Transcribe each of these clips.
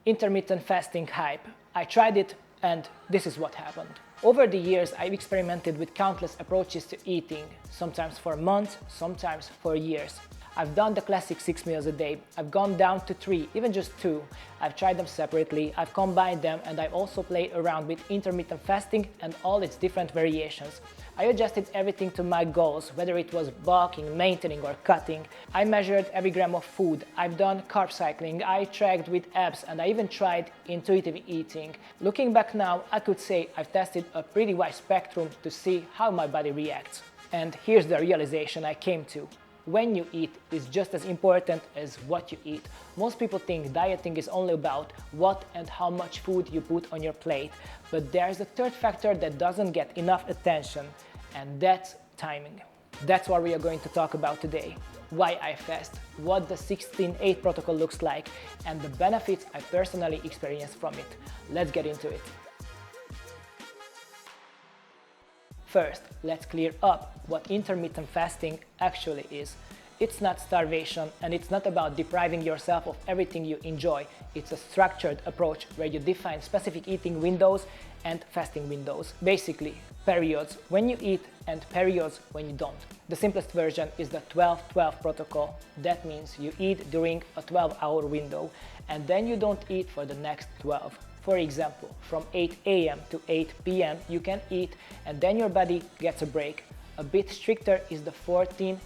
Intermittent fasting hype. I tried it and this is what happened. Over the years, I've experimented with countless approaches to eating, sometimes for months, sometimes for years. I've done the classic 6 meals a day, I've gone down to 3, even just 2. I've tried them separately, I've combined them, and I've also played around with intermittent fasting and all its different variations. I adjusted everything to my goals, whether it was bulking, maintaining or cutting. I measured every gram of food, I've done carb cycling, I tracked with apps, and I even tried intuitive eating. Looking back now, I could say I've tested a pretty wide spectrum to see how my body reacts. And here's the realization I came to. When you eat is just as important as what you eat. Most people think dieting is only about what and how much food you put on your plate, but there's a third factor that doesn't get enough attention, and that's timing. That's what we are going to talk about today. Why I fast, what the 16-8 protocol looks like, and the benefits I personally experienced from it. Let's get into it. First, let's clear up what intermittent fasting actually is. It's not starvation and it's not about depriving yourself of everything you enjoy. It's a structured approach where you define specific eating windows and fasting windows. Basically, periods when you eat and periods when you don't. The simplest version is the 12-12 protocol. That means you eat during a 12-hour window and then you don't eat for the next 12. For example, from 8 a.m. to 8 p.m. you can eat and then your body gets a break. A bit stricter is the 14-10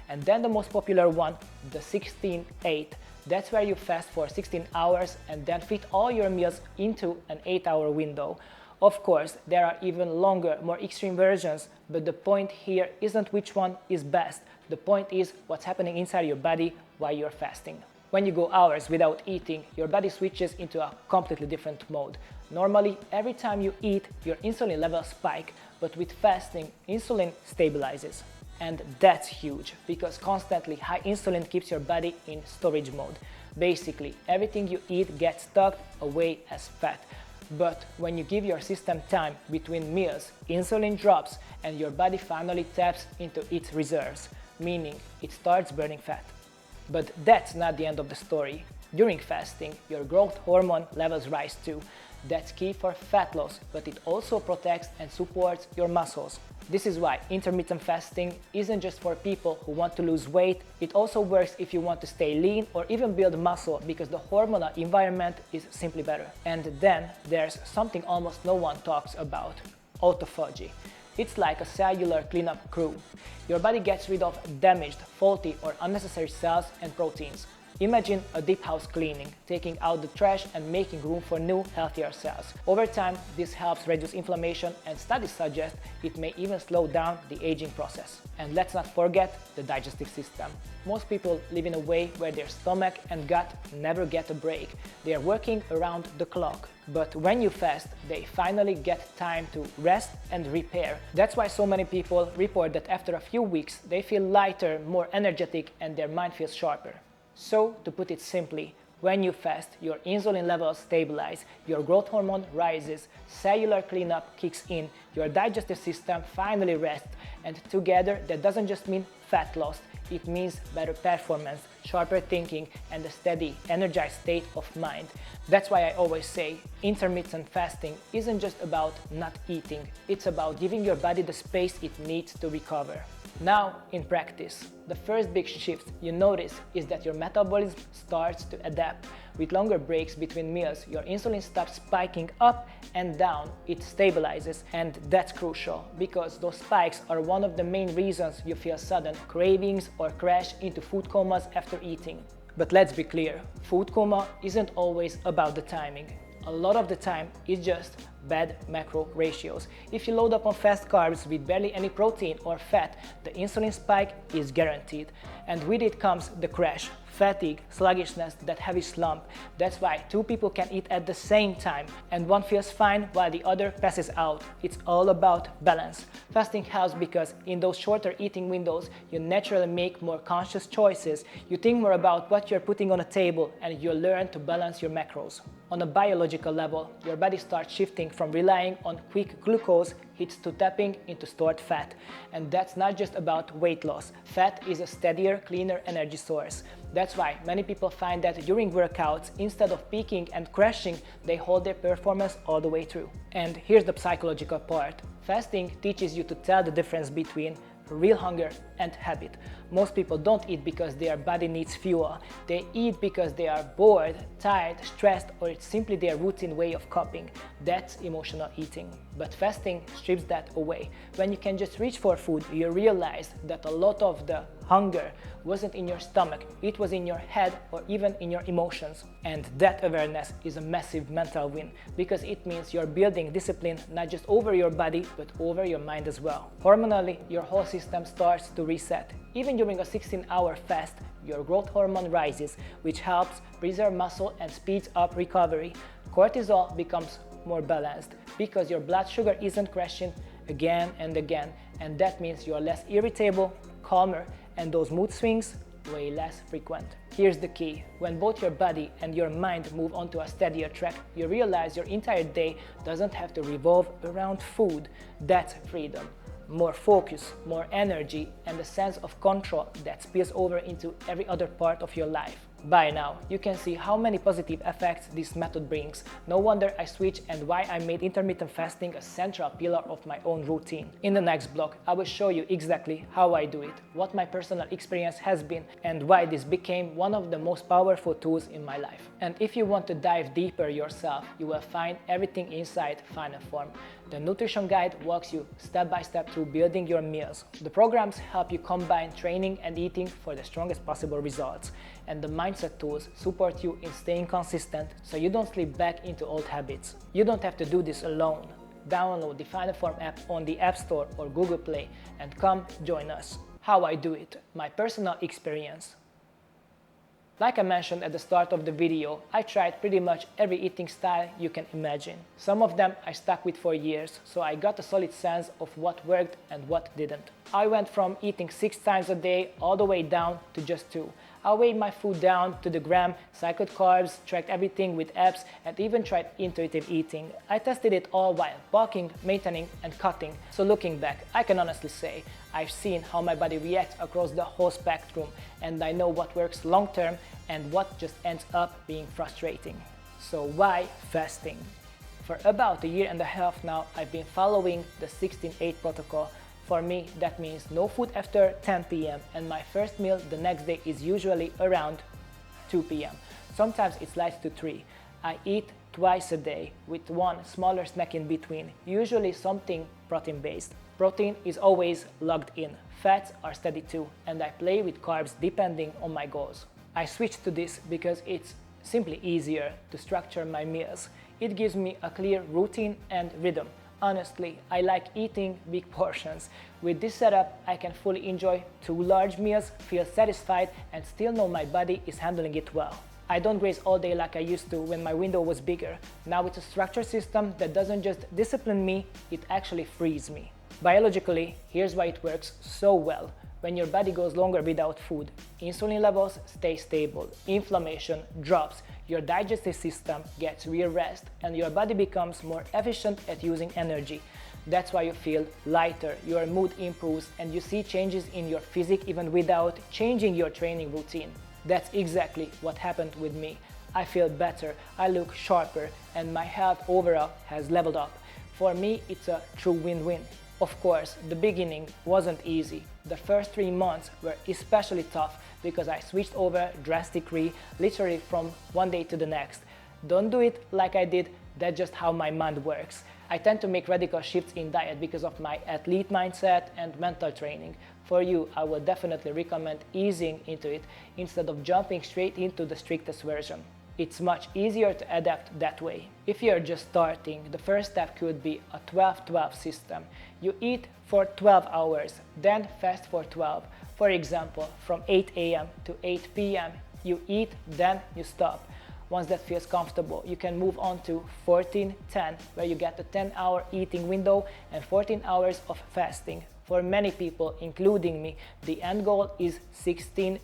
and then the most popular one, the 16-8. That's where you fast for 16 hours and then fit all your meals into an 8-hour window. Of course, there are even longer, more extreme versions, but the point here isn't which one is best. The point is what's happening inside your body while you're fasting. When you go hours without eating, your body switches into a completely different mode. Normally, every time you eat, your insulin levels spike, but with fasting, insulin stabilizes. And that's huge, because constantly high insulin keeps your body in storage mode. Basically, everything you eat gets tucked away as fat. But when you give your system time between meals, insulin drops and your body finally taps into its reserves, meaning it starts burning fat. But that's not the end of the story. During fasting, your growth hormone levels rise too. That's key for fat loss, but it also protects and supports your muscles. This is why intermittent fasting isn't just for people who want to lose weight, it also works if you want to stay lean or even build muscle because the hormonal environment is simply better. And then there's something almost no one talks about: autophagy. It's like a cellular cleanup crew. Your body gets rid of damaged, faulty or unnecessary cells and proteins. Imagine a deep house cleaning, taking out the trash and making room for new, healthier cells. Over time, this helps reduce inflammation and studies suggest it may even slow down the aging process. And let's not forget the digestive system. Most people live in a way where their stomach and gut never get a break. They are working around the clock. But when you fast, they finally get time to rest and repair. That's why so many people report that after a few weeks, they feel lighter, more energetic, and their mind feels sharper. So, to put it simply, when you fast, your insulin levels stabilize, your growth hormone rises, cellular cleanup kicks in, your digestive system finally rests, and together that doesn't just mean fat loss, it means better performance, sharper thinking, and a steady, energized state of mind. That's why I always say, intermittent fasting isn't just about not eating, it's about giving your body the space it needs to recover. Now, in practice, the first big shift you notice is that your metabolism starts to adapt. With longer breaks between meals, your insulin stops spiking up and down, it stabilizes, and that's crucial because those spikes are one of the main reasons you feel sudden cravings or crash into food comas after eating. But let's be clear, food coma isn't always about the timing. A lot of the time, it's just bad macro ratios. If you load up on fast carbs with barely any protein or fat, the insulin spike is guaranteed. And with it comes the crash, fatigue, sluggishness, that heavy slump. That's why two people can eat at the same time and one feels fine while the other passes out. It's all about balance. Fasting helps because in those shorter eating windows, you naturally make more conscious choices. You think more about what you're putting on a table and you learn to balance your macros. On a biological level, your body starts shifting shifting from relying on quick glucose hits to tapping into stored fat. And that's not just about weight loss. Fat is a steadier, cleaner energy source. That's why many people find that during workouts, instead of peaking and crashing, they hold their performance all the way through. And here's the psychological part. Fasting teaches you to tell the difference between real hunger and habit. Most people don't eat because their body needs fuel. They eat because they are bored, tired, stressed, or it's simply their routine way of coping. That's emotional eating. But fasting strips that away. When you can just reach for food, you realize that a lot of the hunger wasn't in your stomach, it was in your head or even in your emotions. And that awareness is a massive mental win, because it means you're building discipline not just over your body but over your mind as well. Hormonally, your whole system starts to reset. Even during a 16-hour fast, your growth hormone rises, which helps preserve muscle and speeds up recovery. Cortisol becomes more balanced because your blood sugar isn't crashing again and again, and that means you're less irritable, calmer, and those mood swings way less frequent. Here's the key: when both your body and your mind move onto a steadier track, you realize your entire day doesn't have to revolve around food. That's freedom. More focus, more energy, and a sense of control that spills over into every other part of your life. By now, you can see how many positive effects this method brings. No wonder I switched and why I made intermittent fasting a central pillar of my own routine. In the next blog, I will show you exactly how I do it, what my personal experience has been, and why this became one of the most powerful tools in my life. And if you want to dive deeper yourself, you will find everything inside Final Form. The nutrition guide walks you step by step through building your meals. The programs help you combine training and eating for the strongest possible results. And the mindset tools support you in staying consistent so you don't slip back into old habits. You don't have to do this alone. Download the Final Form app on the App Store or Google Play and come join us. How I do it, my personal experience. Like I mentioned at the start of the video, I tried pretty much every eating style you can imagine. Some of them I stuck with for years, so I got a solid sense of what worked and what didn't. I went from eating 6 times a day all the way down to just 2. I weighed my food down to the gram, cycled carbs, tracked everything with apps, and even tried intuitive eating. I tested it all while bulking, maintaining, and cutting. So looking back, I can honestly say I've seen how my body reacts across the whole spectrum, and I know what works long term and what just ends up being frustrating. So why fasting? For about 1.5 years now, I've been following the 16-8 protocol. For me, that means no food after 10 p.m. and my first meal the next day is usually around 2 p.m. Sometimes it slides to 3. I eat twice a day with one smaller snack in between, usually something protein-based. Protein is always logged in. Fats are steady too, and I play with carbs depending on my goals. I switched to this because it's simply easier to structure my meals. It gives me a clear routine and rhythm. Honestly, I like eating big portions. With this setup, I can fully enjoy 2 large meals, feel satisfied, and still know my body is handling it well. I don't graze all day like I used to when my window was bigger. Now it's a structured system that doesn't just discipline me, it actually frees me. Biologically, here's why it works so well. When your body goes longer without food, insulin levels stay stable, inflammation drops, your digestive system gets real rest, and your body becomes more efficient at using energy. That's why you feel lighter, your mood improves, and you see changes in your physique even without changing your training routine. That's exactly what happened with me. I feel better, I look sharper, and my health overall has leveled up. For me, it's a true win-win. Of course, the beginning wasn't easy. The first 3 months were especially tough because I switched over drastically, literally from one day to the next. Don't do it like I did, that's just how my mind works. I tend to make radical shifts in diet because of my athlete mindset and mental training. For you, I would definitely recommend easing into it instead of jumping straight into the strictest version. It's much easier to adapt that way. If you're just starting, the first step could be a 12-12 system. You eat for 12 hours, then fast for 12. For example, from 8 a.m. to 8 p.m. you eat, then you stop. Once that feels comfortable, you can move on to 14-10, where you get a 10-hour eating window and 14 hours of fasting. For many people, including me, the end goal is 16-8,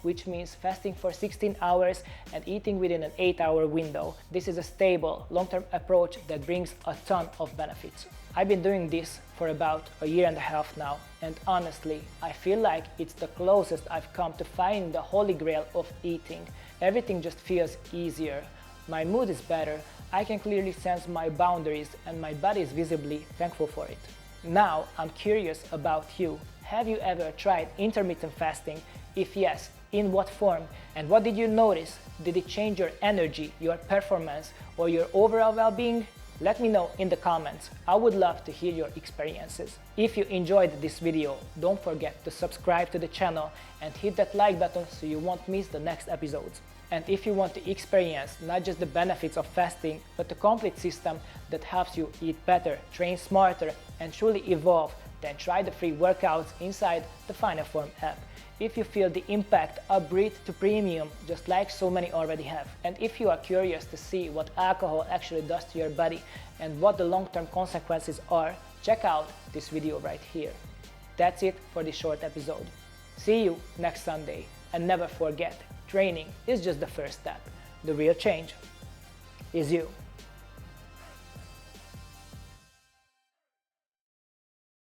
which means fasting for 16 hours and eating within an 8-hour window. This is a stable, long-term approach that brings a ton of benefits. I've been doing this for about a year and a half now, and honestly, I feel like it's the closest I've come to finding the holy grail of eating. Everything just feels easier. My mood is better, I can clearly sense my boundaries, and my body is visibly thankful for it. Now, I'm curious about you. Have you ever tried intermittent fasting? If yes, in what form? And what did you notice? Did it change your energy, your performance, or your overall well-being? Let me know in the comments. I would love to hear your experiences. If you enjoyed this video, don't forget to subscribe to the channel and hit that like button so you won't miss the next episodes. And if you want to experience not just the benefits of fasting, but the complete system that helps you eat better, train smarter, and truly evolve, then try the free workouts inside the Final Form app. If you feel the impact upgrade to premium, just like so many already have. And if you are curious to see what alcohol actually does to your body and what the long-term consequences are, check out this video right here. That's it for this short episode. See you next Sunday, and never forget, training is just the first step. The real change is you.